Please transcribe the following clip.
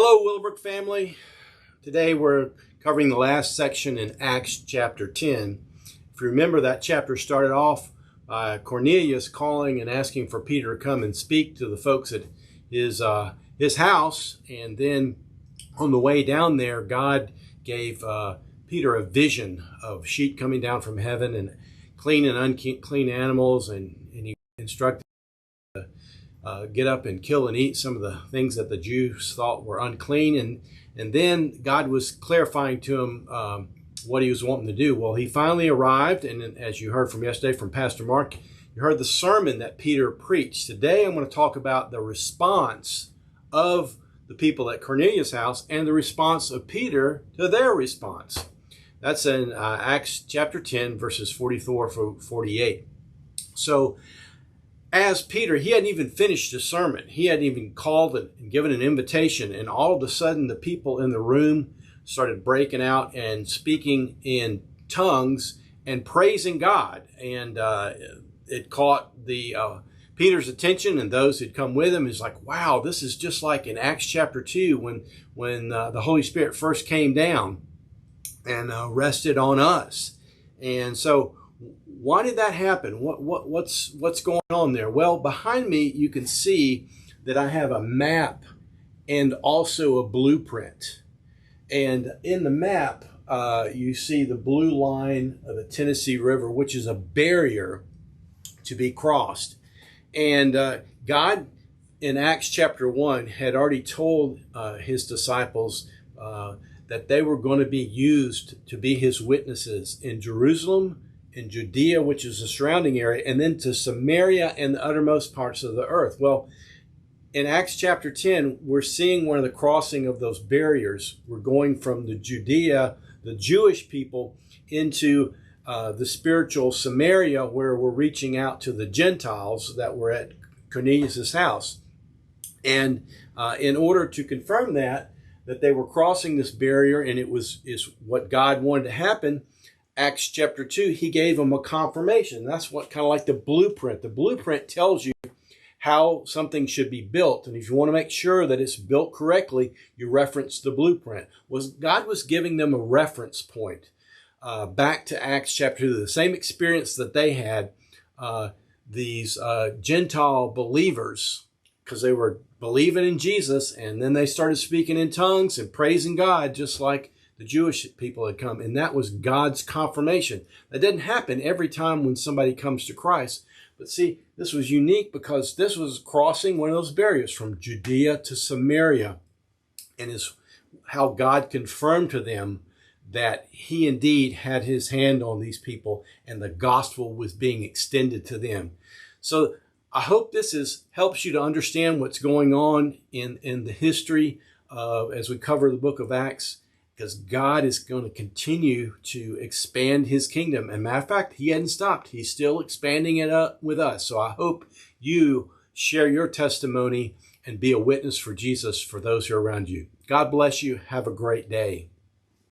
Hello, Willowbrook family. Today we're covering the last section in Acts chapter 10. If you remember, that chapter started off by Cornelius calling and asking for Peter to come and speak to the folks at his house. And then on the way down there, God gave Peter a vision of sheep coming down from heaven and clean and unclean animals. And he instructed get up and kill and eat some of the things that the Jews thought were unclean. And then God was clarifying to him what he was wanting to do. Well, he finally arrived, and as you heard from yesterday from Pastor Mark, you heard the sermon that Peter preached. Today I'm going to talk about the response of the people at Cornelius' house and the response of Peter to their response. That's in Acts chapter 10, verses 44 through 48. So, as Peter, he hadn't even finished his sermon. He hadn't even called and given an invitation. And all of a sudden, the people in the room started breaking out and speaking in tongues and praising God. And it caught Peter's attention, and those who'd come with him. Is like, wow, this is just like in Acts chapter 2 when the Holy Spirit first came down and rested on us. And so, why did that happen? What's going on there? Well, behind me, you can see that I have a map and also a blueprint. And in the map, you see the blue line of the Tennessee River, which is a barrier to be crossed. And God, in Acts chapter 1, had already told his disciples that they were going to be used to be his witnesses in Jerusalem, in Judea, which is the surrounding area, and then to Samaria and the uttermost parts of the earth. Well, in Acts chapter 10, we're seeing one of the crossing of those barriers. We're going from the Judea, the Jewish people, into the spiritual Samaria, where we're reaching out to the Gentiles that were at Cornelius' house. And in order to confirm that they were crossing this barrier, and is what God wanted to happen, Acts chapter 2, he gave them a confirmation. That's what kind of like the blueprint. The blueprint tells you how something should be built. And if you want to make sure that it's built correctly, you reference the blueprint. God was giving them a reference point back to Acts chapter 2. The same experience that they had, these Gentile believers, because they were believing in Jesus, and then they started speaking in tongues and praising God just like the Jewish people had come, and that was God's confirmation. That didn't happen every time when somebody comes to Christ. But see, this was unique because this was crossing one of those barriers from Judea to Samaria, and is how God confirmed to them that he indeed had his hand on these people and the gospel was being extended to them. So I hope this helps you to understand what's going on in the history as we cover the book of Acts, because God is going to continue to expand his kingdom. And matter of fact, he hadn't stopped. He's still expanding it up with us. So I hope you share your testimony and be a witness for Jesus for those who are around you. God bless you. Have a great day.